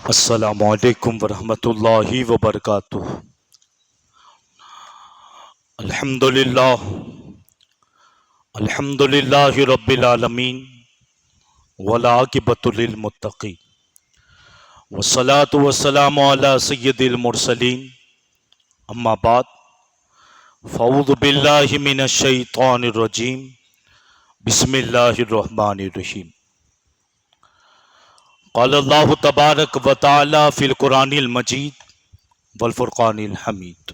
السلام علیکم ورحمۃ اللہ وبرکاتہ۔ الحمدللہ رب العالمین والعاقبۃ للمتقین والصلاة والسلام علی سید المرسلین، اما بعد فاعوذ باللہ من الشیطان الرجیم، بسم اللہ الرحمن الرحیم۔ قال اللہ تبارک و تعالی فی القرآن المجید والفرقان الحمید،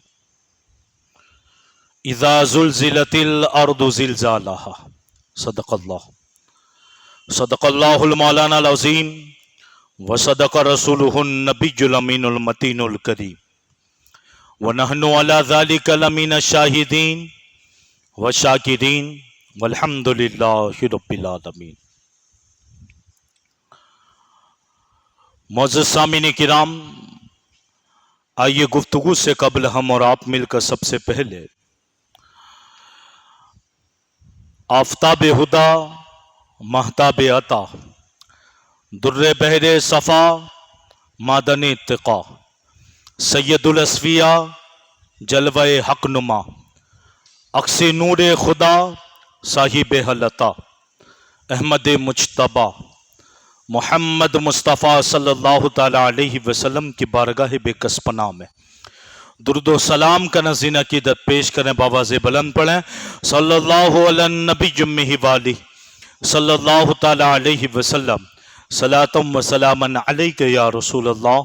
اذا زلزلت الارض زلزالها۔ صدق اللہ المولانا العظیم وصدق رسولہ النبی الامین المتین الکریم، ونحن علی ذلک لمن الشاہدین والشاکرین والحمد للہ رب العالمین۔ معزز سامعین کرام، آئیے گفتگو سے قبل ہم اور آپ مل کر سب سے پہلے آفتاب ہدا، مہتاب عطا، در بحر صفا، معدن اتقا، سید الاصفیاء، جلوہ حق نما، عکس نور خدا، صاحب حلتا، احمد مجتبی محمد مصطفیٰ صلی اللہ تعالیٰ علیہ وسلم کی بارگاہ بے کس پناہ میں درود و سلام کا نذرین عقیدت پیش کریں، بآواز بلند پڑھیں، صلی اللہ علی النبی جمہ والہ صلی اللہ تعالیٰ علیہ وسلم، صلاۃ و سلاما علیک یا رسول اللہ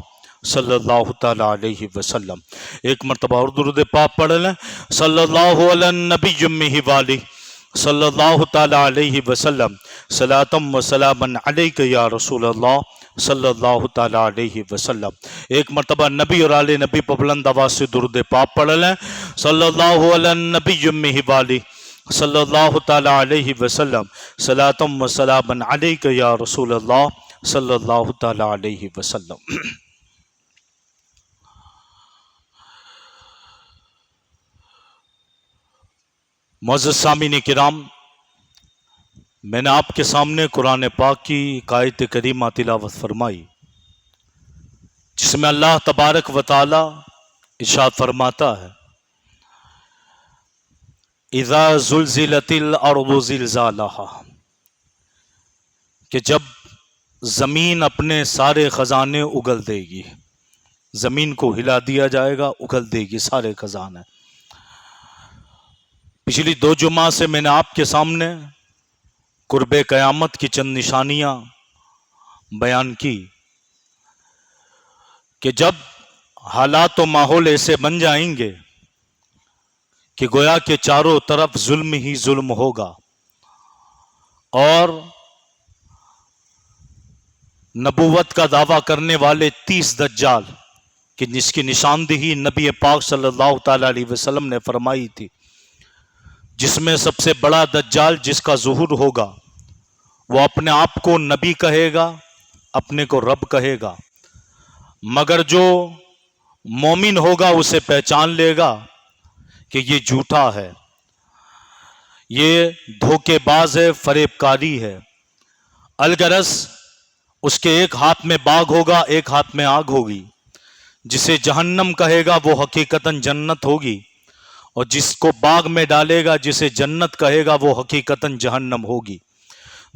صلی اللہ تعالیٰ علیہ وسلم۔ ایک مرتبہ اور درود پاک پڑھ لیں، صلی اللہ علی النبی جمہ والہ صلی اللہ تعالیٰ علیہ وسلم، صلاۃ و سلاما علیک یا رسول اللہ صلی اللہ تعالیٰ علیہ وسلم۔ ایک مرتبہ نبی اور آل نبی پر بلند آواز سے درود پاک پڑھ لیں، صلی اللہ علی النبی جمہ والہ صلی اللہ تعالیٰ علیہ وسلم، صلاۃ و سلاما علیک یا رسول اللہ صلی اللہ تعالیٰ علیہ وسلم۔ معزز سامعین کرام، میں نے آپ کے سامنے قرآن پاک کی ایک آیت کریمہ تلاوت فرمائی، جس میں اللہ تبارک و تعالی ارشاد فرماتا ہے، اذا زلزلت الارض زلزالها، کہ جب زمین اپنے سارے خزانے اگل دے گی، زمین کو ہلا دیا جائے گا، اگل دے گی سارے خزانے۔ پچھلی 2 جمعہ سے میں نے آپ کے سامنے قرب قیامت کی چند نشانیاں بیان کی کہ جب حالات و ماحول ایسے بن جائیں گے کہ گویا کہ چاروں طرف ظلم ہی ظلم ہوگا، اور نبوت کا دعویٰ کرنے والے 30 دجال کہ جس کی نشاندہی نبی پاک صلی اللہ تعالیٰ علیہ وسلم نے فرمائی تھی، جس میں سب سے بڑا دجال جس کا ظہور ہوگا وہ اپنے آپ کو نبی کہے گا، اپنے کو رب کہے گا، مگر جو مومن ہوگا اسے پہچان لے گا کہ یہ جھوٹا ہے، یہ دھوکے باز ہے، فریب کاری ہے۔ الغرض اس کے ایک ہاتھ میں باغ ہوگا، ایک ہاتھ میں آگ ہوگی، جسے جہنم کہے گا وہ حقیقتاً جنت ہوگی، اور جس کو باغ میں ڈالے گا، جسے جنت کہے گا، وہ حقیقتاً جہنم ہوگی۔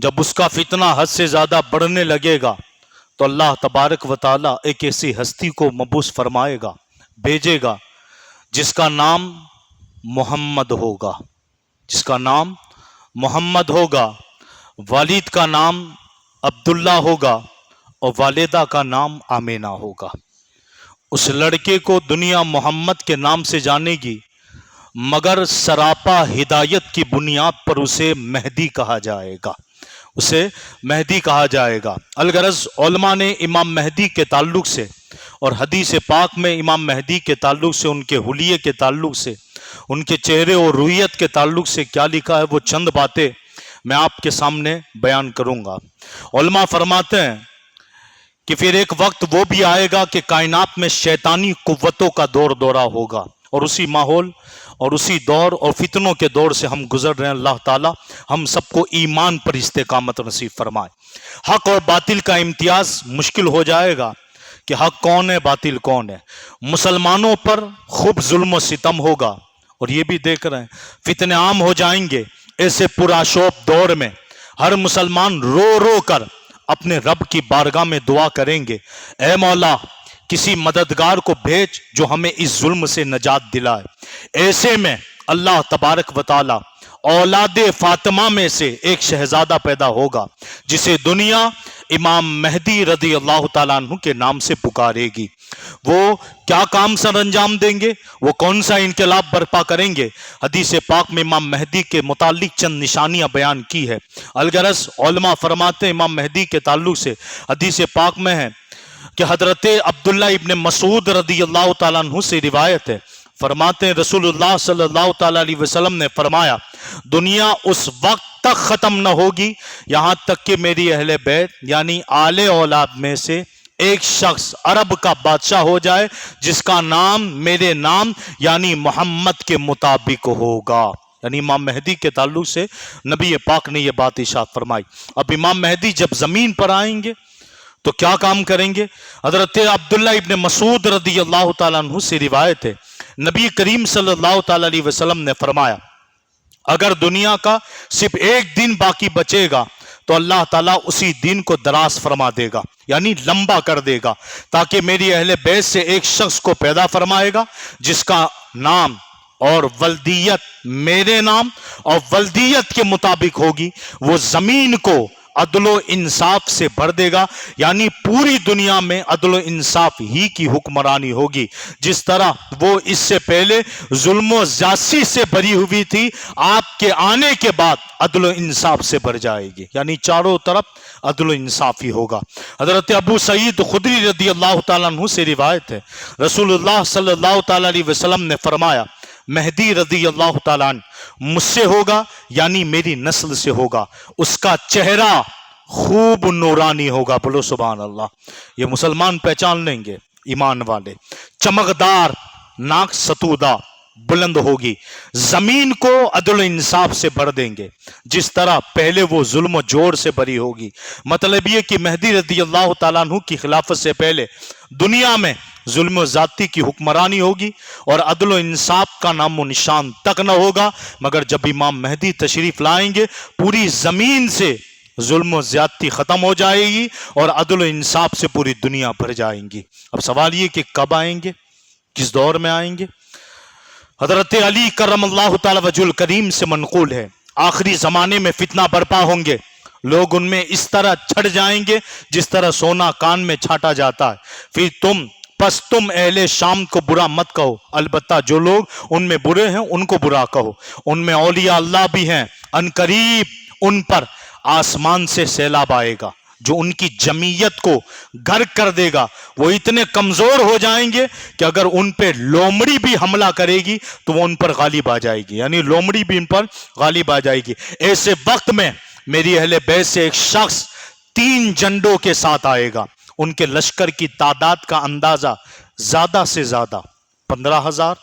جب اس کا فتنہ حد سے زیادہ بڑھنے لگے گا تو اللہ تبارک و تعالیٰ ایک ایسی ہستی کو مبعوث فرمائے گا، بھیجے گا، جس کا نام محمد ہوگا، جس کا نام محمد ہوگا، والد کا نام عبداللہ ہوگا اور والدہ کا نام آمینہ ہوگا۔ اس لڑکے کو دنیا محمد کے نام سے جانے گی، مگر سراپا ہدایت کی بنیاد پر اسے مہدی کہا جائے گا، اسے مہدی کہا جائے گا۔ الغرض علماء نے امام مہدی کے تعلق سے اور حدیث پاک میں امام مہدی کے تعلق سے، ان کے حلیے کے تعلق سے، ان کے چہرے اور رویت کے تعلق سے کیا لکھا ہے، وہ چند باتیں میں آپ کے سامنے بیان کروں گا۔ علماء فرماتے ہیں کہ پھر ایک وقت وہ بھی آئے گا کہ کائنات میں شیطانی قوتوں کا دور دورہ ہوگا، اور اسی ماحول اور اسی دور اور فتنوں کے دور سے ہم گزر رہے ہیں۔ اللہ تعالی ہم سب کو ایمان پر استقامت نصیب فرمائے۔ حق اور باطل کا امتیاز مشکل ہو جائے گا، کہ حق کون ہے باطل کون ہے. مسلمانوں پر خوب ظلم و ستم ہوگا اور یہ بھی دیکھ رہے ہیں فتنے عام ہو جائیں گے. ایسے پرآشوب دور میں ہر مسلمان رو رو کر اپنے رب کی بارگاہ میں دعا کریں گے, اے مولا کسی مددگار کو بھیج جو ہمیں اس ظلم سے نجات دلائے. ایسے میں اللہ تبارک و تعالی اولاد فاطمہ میں سے ایک شہزادہ پیدا ہوگا جسے دنیا امام مہدی رضی اللہ تعالیٰ عنہ کے نام سے پکارے گی. وہ کیا کام سر انجام دیں گے, وہ کون سا انقلاب برپا کریں گے؟ حدیث پاک میں امام مہدی کے متعلق چند نشانیاں بیان کی ہے. الغرض علماء فرماتے ہیں امام مہدی کے تعلق سے حدیث پاک میں ہے کہ حضرت عبداللہ ابن مسعود رضی اللہ تعالیٰ عنہ سے روایت ہے, فرماتے ہیں رسول اللہ صلی اللہ تعالیٰ علیہ وسلم نے فرمایا دنیا اس وقت تک ختم نہ ہوگی یہاں تک کہ میری اہل بیت یعنی آل اولاد میں سے ایک شخص عرب کا بادشاہ ہو جائے جس کا نام میرے نام یعنی محمد کے مطابق ہوگا. یعنی امام مہدی کے تعلق سے نبی پاک نے یہ بات ارشاد فرمائی. اب امام مہدی جب زمین پر آئیں گے تو کیا کام کریں گے؟ حضرت عبداللہ ابن مسعود رضی اللہ تعالیٰ عنہ سے روایت ہے نبی کریم صلی اللہ تعالیٰ علیہ وسلم نے فرمایا اگر دنیا کا صرف ایک دن باقی بچے گا تو اللہ تعالیٰ اسی دن کو دراز فرما دے گا یعنی لمبا کر دے گا تاکہ میری اہل بیت سے ایک شخص کو پیدا فرمائے گا جس کا نام اور ولدیت میرے نام اور ولدیت کے مطابق ہوگی. وہ زمین کو عدل و انصاف سے بھر دے گا یعنی پوری دنیا میں عدل و انصاف ہی کی حکمرانی ہوگی. جس طرح وہ اس سے پہلے ظلم و زیادتی سے بھری ہوئی تھی آپ کے آنے کے بعد عدل و انصاف سے بھر جائے گی یعنی چاروں طرف عدل و انصاف ہی ہوگا. حضرت ابو سعید خدری رضی اللہ تعالیٰ عنہ سے روایت ہے رسول اللہ صلی اللہ تعالیٰ علیہ وسلم نے فرمایا مہدی رضی اللہ تعالیٰ عنہ مجھ سے ہوگا یعنی میری نسل سے ہوگا, اس کا چہرہ خوب نورانی ہوگا. بولو سبحان اللہ. یہ مسلمان پہچان لیں گے ایمان والے. چمکدار ناک ستودہ بلند ہوگی, زمین کو عدل و انصاف سے بھر دیں گے جس طرح پہلے وہ ظلم و جور سے بھری ہوگی. مطلب یہ کہ مہدی رضی اللہ تعالیٰ عنہ کی خلافت سے پہلے دنیا میں ظلم و زیادتی کی حکمرانی ہوگی اور عدل و انصاف کا نام و نشان تک نہ ہوگا, مگر جب امام مہدی تشریف لائیں گے پوری زمین سے ظلم و زیادتی ختم ہو جائے گی اور عدل و انصاف سے پوری دنیا بھر جائیں گی. اب سوال یہ کہ کب آئیں گے, کس دور میں آئیں گے؟ حضرت علی کرم اللہ تعالی وجہ الکریم سے منقول ہے آخری زمانے میں فتنہ برپا ہوں گے, لوگ ان میں اس طرح چھٹ جائیں گے جس طرح سونا کان میں چھاٹا جاتا ہے. پھر تم اہل شام کو برا مت کہو, البتہ جو لوگ ان میں برے ہیں ان کو برا کہو. ان میں اولیاء اللہ بھی ہیں, ان قریب ان پر آسمان سے سیلاب آئے گا جو ان کی جمعیت کو غرق کر دے گا. وہ اتنے کمزور ہو جائیں گے کہ اگر ان پہ لومڑی بھی حملہ کرے گی تو وہ ان پر غالب آ جائے گی یعنی لومڑی بھی ان پر غالب آ جائے گی. ایسے وقت میں میری اہل بیت سے ایک شخص 3 جھنڈوں کے ساتھ آئے گا. ان کے لشکر کی تعداد کا اندازہ زیادہ سے زیادہ 15,000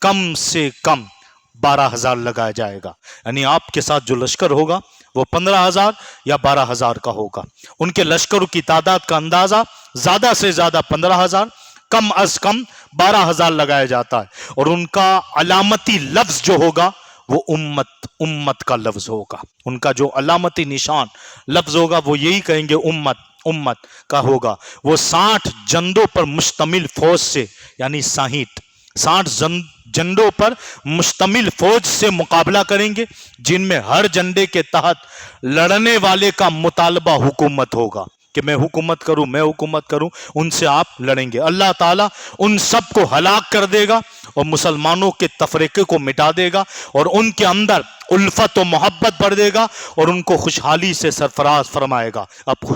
کم سے کم 12,000 لگایا جائے گا. یعنی آپ کے ساتھ جو لشکر ہوگا وہ 15,000 یا 12,000 کا ہوگا. ان کے لشکروں کی تعداد کا اندازہ زیادہ سے زیادہ 15,000 کم از کم 12,000 لگایا جاتا ہے. اور ان کا علامتی لفظ جو ہوگا وہ امت کا لفظ ہوگا. ان کا جو علامتی نشان لفظ ہوگا وہ یہی کہیں گے امت کا ہوگا. وہ 60 جندوں پر مشتمل فوج سے یعنی 60 جنڈوں پر مشتمل فوج سے مقابلہ کریں گے جن میں ہر جنڈے کے تحت لڑنے والے کا مطالبہ حکومت ہوگا کہ میں حکومت کروں. ان سے آپ لڑیں گے. اللہ تعالیٰ ان سب کو ہلاک کر دے گا اور مسلمانوں کے تفریقے کو مٹا دے گا اور ان کے اندر الفت و محبت بڑھ دے گا اور ان کو خوشحالی سے سرفراز فرمائے گا. اب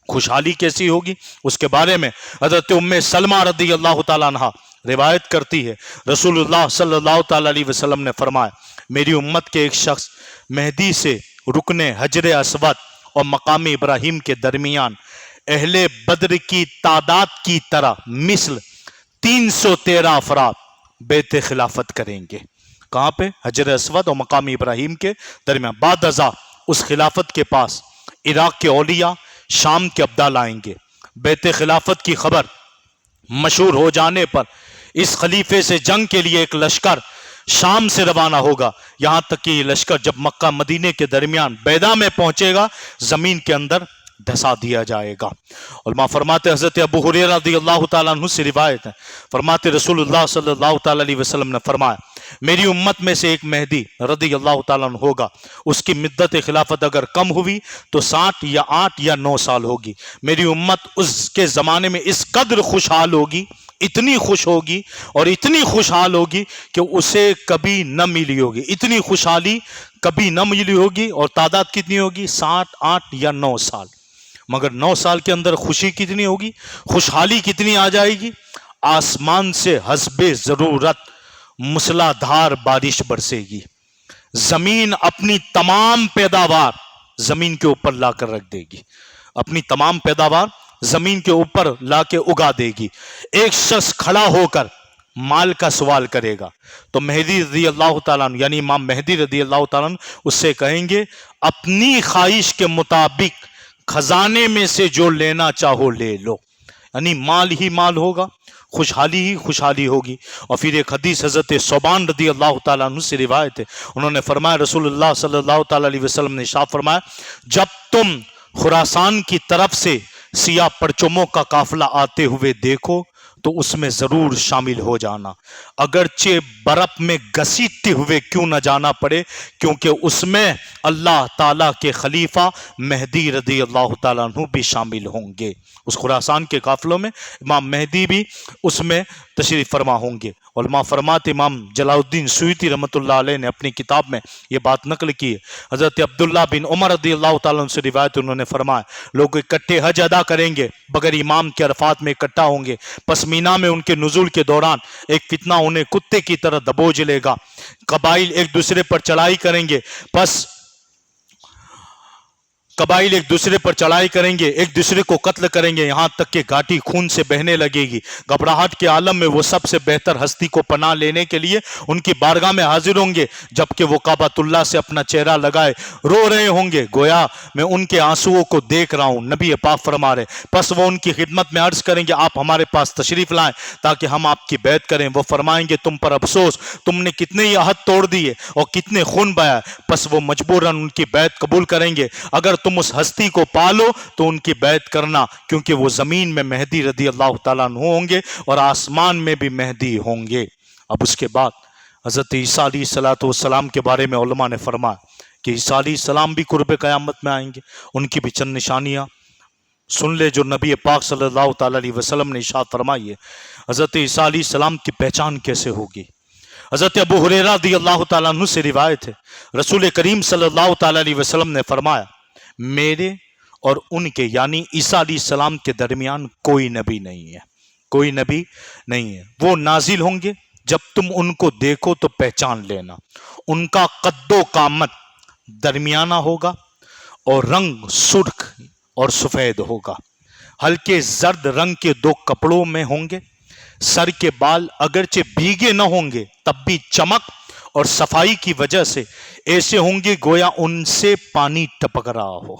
خوشحالی کیسی ہوگی اس کے بارے میں حضرت ام سلمہ رضی اللہ تعالیٰ عنہ روایت کرتی ہے رسول اللہ صلی اللہ تعالیٰ علیہ وسلم نے فرمایا میری امت کے ایک شخص مہدی سے رکن حجر اسود اور مقام ابراہیم کے درمیان اہل بدر کی تعداد کی طرح مثل 313 افراد بیت خلافت کریں گے. کہاں پہ؟ حجر اسود اور مقام ابراہیم کے درمیان. بعد ازاں اس خلافت کے پاس عراق کے اولیاء شام کے ابدال آئیں گے. بیت خلافت کی خبر مشہور ہو جانے پر اس خلیفے سے جنگ کے لیے ایک لشکر شام سے روانہ ہوگا، یہاں تک کہ یہ لشکر جب مکہ مدینے کے درمیان بیدا میں پہنچے گا زمین کے اندر دھسا دیا جائے گا۔ علماء فرماتے حضرت ابو ہریرہ رضی اللہ تعالیٰ عنہ سے روایت ہے، فرماتے رسول اللہ صلی اللہ تعالیٰ علیہ وسلم نے فرمایا میری امت میں سے ایک مہدی رضی اللہ تعالیٰ عنہ ہوگا، اس کی مدت خلافت اگر کم ہوئی تو 60 یا 8 یا 9 سال ہوگی۔ میری امت اس کے زمانے میں اس قدر خوشحال ہوگی، اتنی خوش ہوگی اور اتنی خوشحال ہوگی کہ اسے کبھی نہ ملی ہوگی، اتنی خوشحالی کبھی نہ ملی ہوگی۔ اور تعداد کتنی ہوگی؟ 60 8 یا 9 سال۔ مگر 9 سال کے اندر خوشی کتنی ہوگی، خوشحالی کتنی آ جائے گی؟ آسمان سے حسب ضرورت مسلح دھار بارش برسے گی، زمین اپنی تمام پیداوار زمین کے اوپر لا کر رکھ دے گی، اپنی تمام پیداوار زمین کے اوپر لا کے اگا دے گی۔ ایک شخص کھڑا ہو کر مال کا سوال کرے گا تو مہدی رضی اللہ تعالیٰ عنہ یعنی امام مہدی رضی اللہ تعالیٰ عنہ اس سے کہیں گے اپنی خواہش کے مطابق خزانے میں سے جو لینا چاہو لے لو، یعنی مال ہی مال ہوگا، خوشحالی ہی خوشحالی ہوگی۔ اور پھر ایک حدیث حضرت ثوبان رضی اللہ تعالیٰ عنہ سے روایت ہے، انہوں نے فرمایا رسول اللہ صلی اللہ تعالیٰ علیہ وسلم نے ارشاد فرمایا جب تم خراسان کی طرف سے سیاہ پرچموں کا قافلہ آتے ہوئے دیکھو تو اس میں ضرور شامل ہو جانا، اگرچہ برف میں گھسیٹتے ہوئے کیوں نہ جانا پڑے، کیونکہ اس میں اللہ تعالیٰ کے خلیفہ مہدی رضی اللہ تعالیٰ عنہ بھی شامل ہوں گے۔ اس خراسان کے قافلوں میں امام مہدی بھی اس میں تشریف فرما ہوں گے۔ علماء فرماتے امام جلال الدین سیوطی رحمۃ اللہ علیہ نے اپنی کتاب میں یہ بات نقل کی ہے، حضرت عبداللہ بن عمر رضی اللہ تعالیٰ عنہ سے روایت انہوں نے فرمایا لوگ اکٹھے حج ادا کریں گے بغیر امام کے عرفات میں اکٹھا ہوں گے، پس مینا میں ان کے نزول کے دوران ایک فتنہ انہیں کتے کی طرح دبوچ لے گا، قبائل ایک دوسرے پر چڑھائی کریں گے، قبائل ایک دوسرے پر چڑھائی کریں گے، ایک دوسرے کو قتل کریں گے، یہاں تک کہ گھاٹی خون سے بہنے لگے گی۔ گھبراہٹ کے عالم میں وہ سب سے بہتر ہستی کو پناہ لینے کے لیے ان کی بارگاہ میں حاضر ہوں گے، جبکہ وہ کعبۃ اللہ سے اپنا چہرہ لگائے رو رہے ہوں گے، گویا میں ان کے آنسوؤں کو دیکھ رہا ہوں۔ نبی پاک فرما رہے پس وہ ان کی خدمت میں عرض کریں گے آپ ہمارے پاس تشریف لائیں تاکہ ہم آپ کی بیعت کریں۔ وہ فرمائیں گے تم پر افسوس، تم نے کتنے ہی عہد توڑ دیے اور کتنے خون بہایا۔ پس وہ مجبوراً ان کی بیعت قبول کریں گے، اگر تم اس ہستی کو پالو تو ان کی بیعت کرنا، کیونکہ وہ زمین میں مہدی رضی اللہ تعالیٰ عنہ ہوں گے اور آسمان میں بھی مہدی ہوں گے۔ اب اس کے بعد حضرت عیسیٰ علیہ السلام کے بارے میں علماء نے فرمایا کہ عیسیٰ علیہ السلام بھی قرب قیامت میں آئیں گے، ان کی بھی چند نشانیاں سن لے جو نبی پاک صلی اللہ تعالیٰ علیہ وسلم نے ارشاد فرمائی ہے۔ حضرت عیسیٰ علیہ السلام کی پہچان کیسے ہوگی؟ حضرت ابو ہریرہ رضی اللہ تعالیٰ عنہ سے روایت ہے، رسول کریم صلی اللہ تعالیٰ علیہ وسلم نے فرمایا میرے اور ان کے یعنی عیسیٰ علیہ السلام کے درمیان کوئی نبی نہیں ہے، کوئی نبی نہیں ہے۔ وہ نازل ہوں گے، جب تم ان کو دیکھو تو پہچان لینا، ان کا قد و قامت درمیانہ ہوگا اور رنگ سرخ اور سفید ہوگا، ہلکے زرد رنگ کے 2 کپڑوں میں ہوں گے، سر کے بال اگرچہ بھیگے نہ ہوں گے تب بھی چمک اور صفائی کی وجہ سے ایسے ہوں گے گویا ان سے پانی ٹپک رہا ہو۔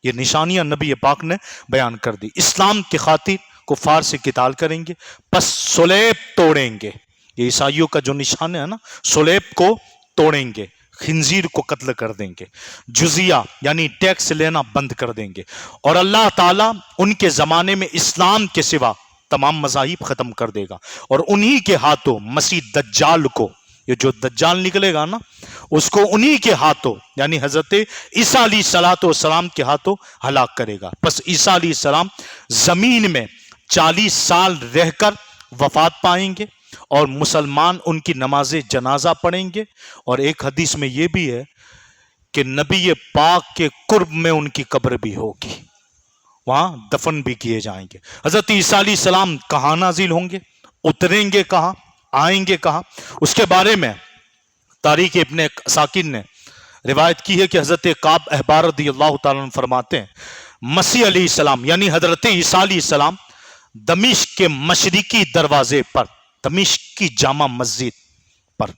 یہ نشانیاں نبی پاک نے بیان کر دی۔ اسلام کی خاطر کفار سے قتال کریں گے، پس سلیب توڑیں گے، یہ عیسائیوں کا جو نشان ہے نا، سلیب کو توڑیں گے، خنزیر کو قتل کر دیں گے، جزیہ یعنی ٹیکس لینا بند کر دیں گے، اور اللہ تعالیٰ ان کے زمانے میں اسلام کے سوا تمام مذاہب ختم کر دے گا، اور انہی کے ہاتھوں مسیح دجال کو، یہ جو دجال نکلے گا نا اس کو انہی کے ہاتھوں یعنی حضرت عیسیٰ علیہ السلام کے ہاتھوں ہلاک کرے گا۔ پس عیسیٰ علیہ السلام زمین میں 40 سال رہ کر وفات پائیں گے اور مسلمان ان کی نماز جنازہ پڑھیں گے، اور ایک حدیث میں یہ بھی ہے کہ نبی پاک کے قرب میں ان کی قبر بھی ہوگی، وہاں دفن بھی کیے جائیں گے۔ حضرت عیسیٰ علیہ السلام کہاں نازل ہوں گے، اتریں گے کہاں، آئیں گے کہاں؟ اس کے بارے میں تاریخ ابن عساکر نے روایت کی ہے کہ حضرت کعب احبار رضی اللہ تعالیٰ عنہ فرماتے ہیں مسیح علیہ السلام یعنی حضرت عیسیٰ علیہ السلام دمشق کے مشرقی دروازے پر، دمشق کی جامع مسجد پر،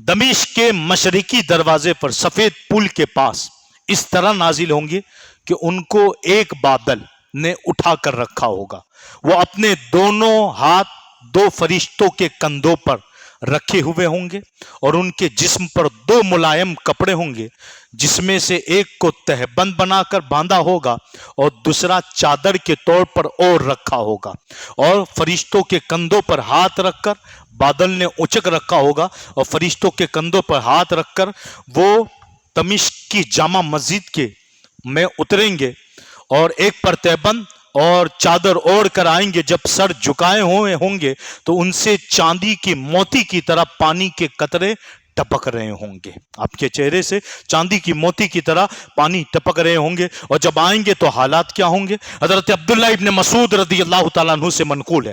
دمشق کے مشرقی دروازے پر سفید پل کے پاس اس طرح نازل ہوں گے کہ ان کو ایک بادل نے اٹھا کر رکھا ہوگا. وہ اپنے دونوں ہاتھ دو فرشتوں کے کندھوں پر رکھے ہوئے ہوں گے اور ان کے جسم پر دو ملائم کپڑے ہوں گے جس میں سے ایک کو تہبند بنا کر باندھا ہوگا اور دوسرا چادر کے طور پر اور رکھا ہوگا. اور فرشتوں کے کندھوں پر ہاتھ رکھ کر بادل نے اچک رکھا ہوگا اور فرشتوں کے کندھوں پر ہاتھ رکھ کر وہ دمشق کی جامع مسجد کے میں اتریں گے اور ایک پر تہبند اور چادر اوڑھ کر آئیں گے. جب سر جھکائے ہوئے ہوں گے تو ان سے چاندی کی موتی کی طرح پانی کے قطرے ٹپک رہے ہوں گے. آپ کے چہرے سے چاندی کی موتی کی طرح پانی ٹپک رہے ہوں گے. اور جب آئیں گے تو حالات کیا ہوں گے؟ حضرت عبداللہ ابن مسعود رضی اللہ تعالیٰ عنہ سے منقول ہے،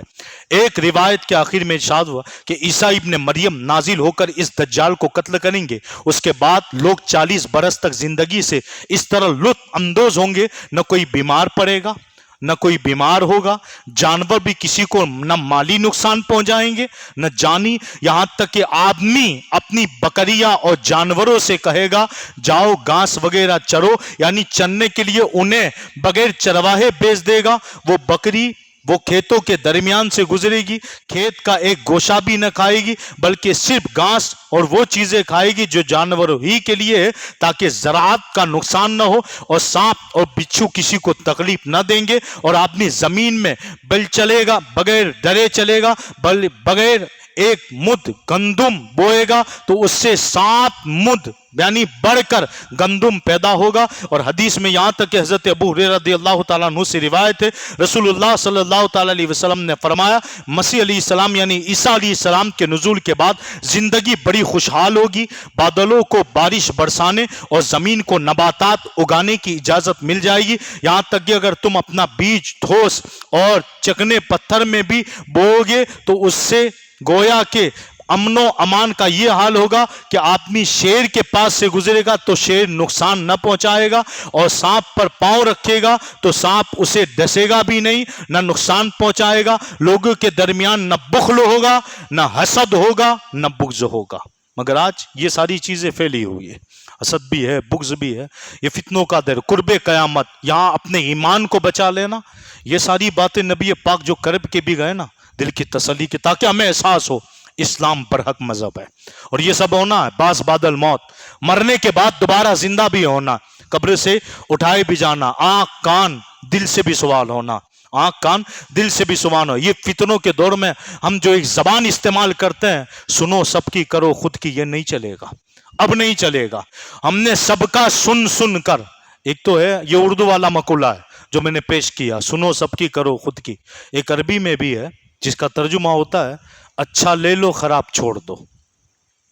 ایک روایت کے آخر میں ارشاد ہوا کہ عیسیٰ ابن مریم نازل ہو کر اس دجال کو قتل کریں گے. اس کے بعد لوگ 40 برس تک زندگی سے اس طرح لطف اندوز ہوں گے، نہ کوئی بیمار پڑے گا نہ کوئی بیمار ہوگا، جانور بھی کسی کو نہ مالی نقصان پہنچائیں گے نہ جانی، یہاں تک کہ آدمی اپنی بکریاں اور جانوروں سے کہے گا جاؤ گھاس وغیرہ چرو، یعنی چرنے کے لیے انہیں بغیر چرواہے بیچ دے گا. وہ بکری وہ کھیتوں کے درمیان سے گزرے گی، کھیت کا ایک گوشہ بھی نہ کھائے گی بلکہ صرف گھاس اور وہ چیزیں کھائے گی جو جانوروں ہی کے لیے ہے تاکہ زراعت کا نقصان نہ ہو. اور سانپ اور بچھو کسی کو تکلیف نہ دیں گے. اور آدمی زمین میں بل چلے گا، بغیر ڈرے چلے گا، بغیر ایک مد گندم بوئے گا تو اس سے 7 مد یعنی بڑھ کر گندم پیدا ہوگا. اور حدیث میں یہاں تک کہ حضرت ابو ہریرہ رضی اللہ تعالیٰ عنہ سے روایت ہے، رسول اللہ صلی اللہ تعالیٰ علیہ وسلم نے فرمایا مسیح علیہ السلام یعنی عیسیٰ علیہ السلام کے نزول کے بعد زندگی بڑی خوشحال ہوگی، بادلوں کو بارش برسانے اور زمین کو نباتات اگانے کی اجازت مل جائے گی، یہاں تک کہ اگر تم اپنا بیج ٹھوس اور چکنے پتھر میں بھی بوؤ گے تو اس سے گویا کہ امن و امان کا یہ حال ہوگا کہ آدمی شیر کے پاس سے گزرے گا تو شیر نقصان نہ پہنچائے گا، اور سانپ پر پاؤں رکھے گا تو سانپ اسے ڈسے گا بھی نہیں، نہ نقصان پہنچائے گا. لوگوں کے درمیان نہ بخل ہوگا، نہ حسد ہوگا، نہ بغض ہوگا. مگر آج یہ ساری چیزیں پھیلی ہوئی ہے، حسد بھی ہے، بغض بھی ہے، یہ فتنوں کا در، قرب قیامت، یہاں اپنے ایمان کو بچا لینا، یہ ساری باتیں نبی پاک جو کرب کے بھی گئے نا دل کی تسلی کی، تاکہ ہمیں احساس ہو اسلام برحق مذہب ہے. اور یہ سب ہونا ہے، باس بادل موت، مرنے کے بعد دوبارہ زندہ بھی ہونا، قبر سے اٹھائے بھی جانا، آنکھ کان دل سے بھی سوال ہونا، آنکھ کان دل سے بھی سوال ہو. یہ فتنوں کے دور میں ہم جو ایک زبان استعمال کرتے ہیں سنو سب کی کرو خود کی، یہ نہیں چلے گا، اب نہیں چلے گا. ہم نے سب کا سن سن کر، ایک تو ہے یہ اردو والا مقولہ ہے جو میں نے پیش کیا، سنو سب کی کرو خود کی، ایک عربی میں بھی ہے جس کا ترجمہ ہوتا ہے اچھا لے لو خراب چھوڑ دو،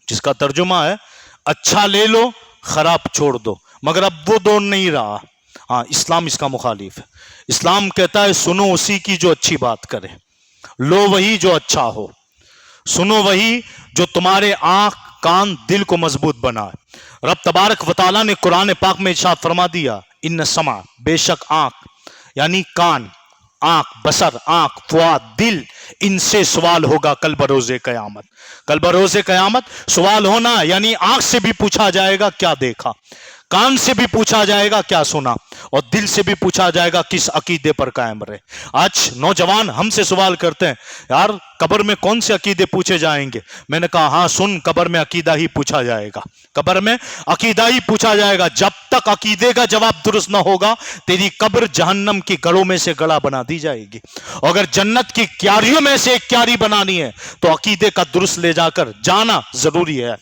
جس کا ترجمہ ہے اچھا لے لو خراب چھوڑ دو. مگر اب وہ دور نہیں رہا. ہاں اسلام اس کا مخالف ہے. اسلام کہتا ہے سنو اسی کی جو اچھی بات کرے، لو وہی جو اچھا ہو، سنو وہی جو تمہارے آنکھ کان دل کو مضبوط بنائے. رب تبارک و تعالیٰ نے قرآن پاک میں ارشاد فرما دیا ان سمع، بے شک آنکھ یعنی کان، آنکھ بصر، آنکھ فؤاد، دل، ان سے سوال ہوگا کل بروز قیامت. کل بروز قیامت سوال ہونا یعنی آنکھ سے بھی پوچھا جائے گا کیا دیکھا، کان سے بھی پوچھا جائے گا کیا سنا، اور دل سے بھی پوچھا جائے گا کس عقیدے پر قائم رہے. آج نوجوان ہم سے سوال کرتے ہیں یار قبر میں کون سے عقیدے پوچھے جائیں گے؟ میں نے کہا ہاں سن، قبر میں عقیدہ ہی پوچھا جائے گا، قبر میں عقیدہ ہی پوچھا جائے گا. جب تک عقیدے کا جواب درست نہ ہوگا تیری قبر جہنم کی گڑھوں میں سے گڑھا بنا دی جائے گی. اگر جنت کی کیاریوں میں سے ایک کیاری بنانی ہے تو عقیدے کا درست لے جا کر جانا ضروری ہے،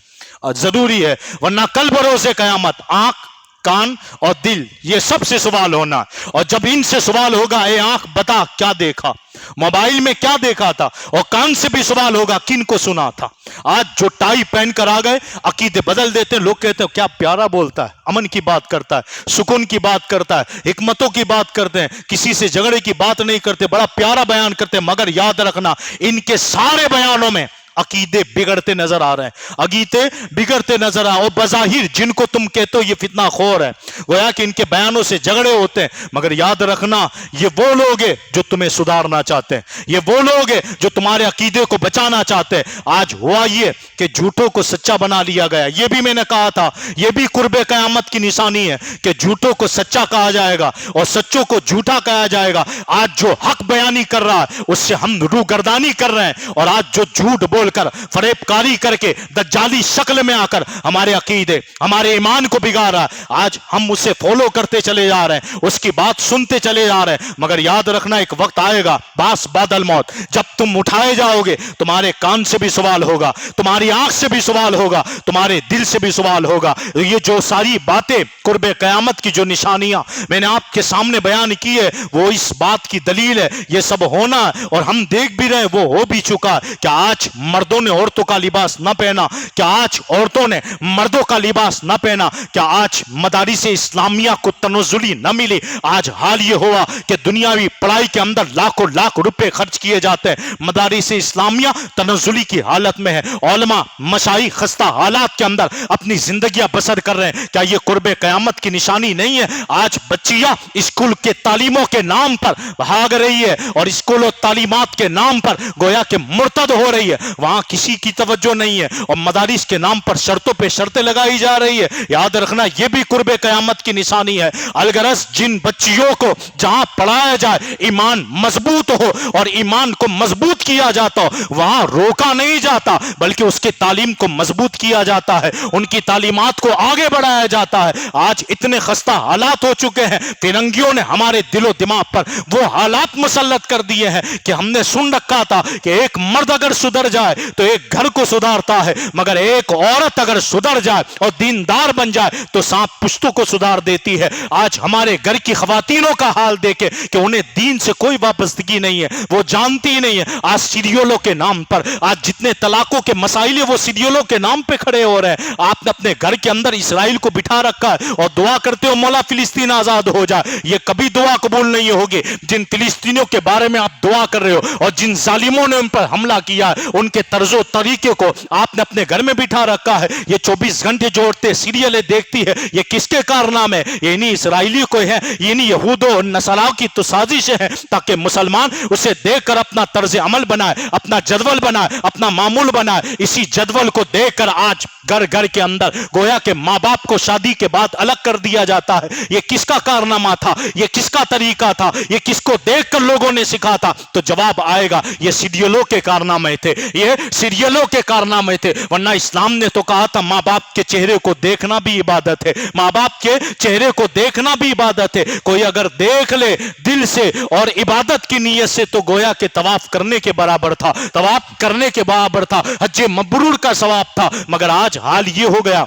ضروری ہے، ورنہ کل بروز قیامت آنکھ کان اور دل یہ سب سے سوال ہونا. اور جب ان سے سوال ہوگا اے آنکھ بتا کیا دیکھا، موبائل میں کیا دیکھا تھا، اور کان سے بھی سوال ہوگا کن کو سنا تھا. آج جو ٹائی پہن کر آ گئے عقیدے بدل دیتے ہیں. لوگ کہتے ہیں کیا پیارا بولتا ہے، امن کی بات کرتا ہے، سکون کی بات کرتا ہے، حکمتوں کی بات کرتے ہیں، کسی سے جھگڑے کی بات نہیں کرتے، بڑا پیارا بیان کرتے ہیں. مگر یاد رکھنا ان کے سارے بیانوں میں عقیدے بگڑتے نظر آ رہے ہیں، عقیدے بگڑتے نظر آ رہے ہیں، اور بظاہر جن کو تم کہتے ہو یہ فتنہ خور ہے، گویا کہ ان کے بیانوں سے جھگڑے ہوتے ہیں، مگر یاد رکھنا یہ وہ لوگ ہیں جو تمہیں سدھارنا چاہتے ہیں، یہ وہ لوگ ہیں جو تمہارے عقیدے کو بچانا چاہتے ہیں۔ آج ہوا یہ کہ جھوٹوں کو سچا بنا لیا گیا، یہ بھی میں نے کہا تھا، یہ بھی قرب قیامت کی نشانی ہے کہ جھوٹوں کو سچا کہا جائے گا اور سچوں کو جھوٹا کہا جائے گا۔ آج جو حق بیانی کر رہا ہے اس سے ہم روگردانی کر رہے ہیں، اور آج جو جھوٹ بول کر فریب کاری کر کے دجالی شکل میں آ کر ہمارے عقیدے ہمارے ایمان کو بگاڑ رہا ہے، آج ہم اسے فالو کرتے چلے جا رہے ہیں، اس کی بات سنتے چلے جا رہے ہیں، مگر یاد رکھنا ایک وقت آئے گا باس بادل موت، جب تم اٹھائے جاؤ گے تمہارے کان سے بھی سوال ہوگا، تمہاری آنکھ سے بھی سوال ہوگا، تمہارے دل سے بھی سوال ہوگا۔ یہ جو ساری باتیں قرب قیامت کی جو نشانیاں میں نے آپ کے سامنے بیان کی ہے وہ اس بات کی دلیل ہے، یہ سب ہونا ہے اور ہم دیکھ بھی رہے ہیں، وہ ہو بھی چکا ہے کہ آج مردوں نے عورتوں کا لباس نہ پہنا، کہ آج عورتوں نے مردوں کا لباس نہ پہنا، کہ آج مدارس اسلامیہ کو تنزلی نہ ملی۔ آج حال یہ ہوا کہ دنیاوی پڑھائی کے اندر لاکھوں لاکھ روپے خرچ کیے جاتے ہیں، مدارس اسلامیہ تنزلی کی حالت میں ہے، علماء مشائخ خستہ حالات کے اندر اپنی زندگیاں بسر کر رہے ہیں۔ کیا یہ قرب قیامت کی نشانی نہیں ہے؟ آج بچیاں اسکول کے تعلیموں کے نام پر بھاگ رہی ہے اور اسکول و تعلیمات کے نام پر گویا کہ مرتد ہو رہی ہے، وہاں کسی کی توجہ نہیں ہے، اور مدارس کے نام پر شرطوں پہ شرطیں لگائی جا رہی ہے۔ یاد رکھنا یہ بھی قرب قیامت کی نشانی ہے۔ الغرض جن بچیوں کو جہاں پڑھایا جائے ایمان مضبوط ہو اور ایمان کو مضبوط کیا جاتا ہو، وہاں روکا نہیں جاتا بلکہ اس کے تعلیم کو مضبوط کیا جاتا ہے، ان کی تعلیمات کو آگے بڑھایا جاتا ہے۔ آج اتنے خستہ حالات ہو چکے ہیں، فرنگیوں نے ہمارے دل و دماغ پر وہ حالات مسلط کر دیے ہیں کہ ہم نے سن رکھا تھا کہ ایک مرد اگر سدھر جائے تو ایک گھر کو سدھارتا ہے، مگر ایک عورت اگر سدھر جائے اور دیندار بن جائے تو سانپ پشتوں کو سدھار دیتی ہے۔ آج ہمارے گھر کی خواتینوں کا حال دیکھے کہ انہیں دین سے کوئی وابستگی نہیں ہے، وہ جانتی ہی نہیں ہے۔ آج سیریلوں کے نام پر آج جتنے طلاقوں کے مسائل وہ سیریلوں کے نام پہ کھڑے ہو رہے ہیں۔ آپ نے اپنے گھر کے اندر اسرائیل کو بٹھا رکھا ہے اور دعا کرتے ہو مولا فلسطین آزاد ہو جائے، یہ کبھی دعا قبول نہیں ہوگی۔ جن فلسطینیوں کے بارے میں آپ دعا کر رہے ہو اور جن ظالموں نے ان پر حملہ کیا ہے ان کے طرز و طریقے کو آپ نے اپنے گھر میں بٹھا رکھا ہے۔ یہ 24 گھنٹے جو عورتیں سیریلیں دیکھتی ہے یہ کس کے کارنامے ہیں؟ یہ انہی اسرائیلی کو ہے، یہ انہی یہود و نصارا کی تو سازشیں ہیں تاکہ مسلمان اسے دیکھ کر اپنا طرز عمل بنائے، اپنا جدول بنائے، اپنا معمول بنائے۔ اسی جدول کو دیکھ کر آج گھر گھر کے اندر گویا کہ ماں باپ کو شادی کے بعد الگ کر دیا جاتا ہے۔ یہ کس کا کارنامہ تھا؟ یہ کس کا طریقہ تھا؟ یہ کس کو دیکھ کر لوگوں نے سکھا تھا؟ تو جواب آئے گا یہ سیریلوں کے کارنامے تھے، یہ سیریلوں کے کارنامے تھے، ورنہ اسلام نے تو کہا تھا ماں باپ کے چہرے کو دیکھنا بھی عبادت ہے، ماں باپ کے چہرے کو دیکھنا بھی عبادت ہے۔ کوئی اگر دیکھ لے دل سے اور عبادت کی نیت سے تو گویا کہ طواف کرنے کے برابر تھا، طواف کرنے کے برابر تھا، حج مبرور کا ثواب تھا۔ مگر آج حال یہ ہو گیا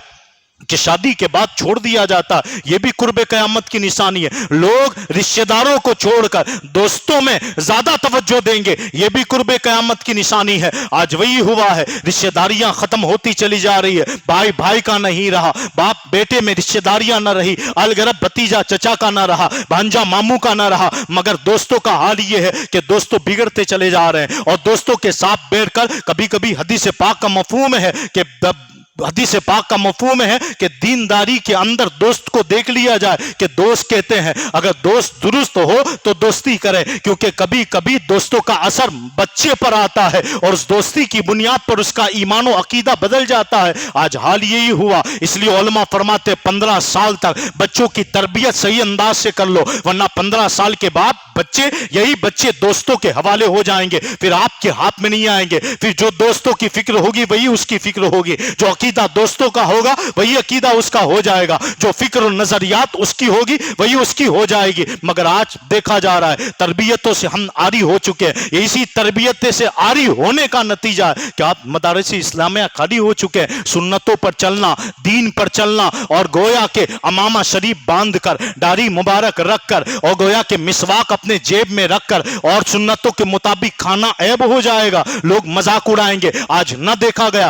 کہ شادی کے بعد چھوڑ دیا جاتا، یہ بھی قرب قیامت کی نشانی ہے۔ لوگ رشتہ داروں کو چھوڑ کر دوستوں میں زیادہ توجہ دیں گے، یہ بھی قرب قیامت کی نشانی ہے۔ آج وہی ہوا ہے، رشتہ داریاں ختم ہوتی چلی جا رہی ہے، بھائی بھائی کا نہیں رہا، باپ بیٹے میں رشتہ داریاں نہ رہی، الگرب بھتیجا چچا کا نہ رہا، بھانجا ماموں کا نہ رہا، مگر دوستوں کا حال یہ ہے کہ دوستوں بگڑتے چلے جا رہے ہیں، اور دوستوں کے ساتھ بیٹھ کر کبھی کبھی حدیث پاک کا مفہوم ہے کہ حدیث پاک کا مفہوم ہے کہ دینداری کے اندر دوست کو دیکھ لیا جائے کہ دوست کہتے ہیں اگر دوست درست ہو تو دوستی کرے، کیونکہ کبھی کبھی دوستوں کا اثر بچے پر آتا ہے اور اس دوستی کی بنیاد پر اس کا ایمان و عقیدہ بدل جاتا ہے۔ آج حال یہی ہوا، اس لیے علماء فرماتے 15 سال تک بچوں کی تربیت صحیح انداز سے کر لو، ورنہ 15 سال کے بعد یہی بچے دوستوں کے حوالے ہو جائیں گے، پھر آپ کے ہاتھ میں نہیں آئیں گے۔ پھر جو دوستوں کی فکر ہوگی وہی اس کی فکر ہوگی، جو عقیدہ دوستوں کا ہوگا وہی عقیدہ اس کا ہو جائے گا، جو فکر و نظریات اس کی ہوگی وہی اس کی ہو جائے گی۔ مگر آج دیکھا جا رہا ہے تربیتوں سے ہم عاری ہو چکے ہیں، اسی تربیت سے عاری ہونے کا نتیجہ ہے کہ آپ مدارس اسلامیہ خالی ہو چکے ہیں۔ سنتوں پر چلنا، دین پر چلنا، اور گویا کہ امامہ شریف باندھ کر، داڑھی مبارک رکھ کر، اور گویا کہ مسواک اپنے جیب میں رکھ کر اور سنتوں کے مطابق کھانا عیب ہو جائے گا، لوگ مذاق اڑائیں گے۔ آج نہ دیکھا گیا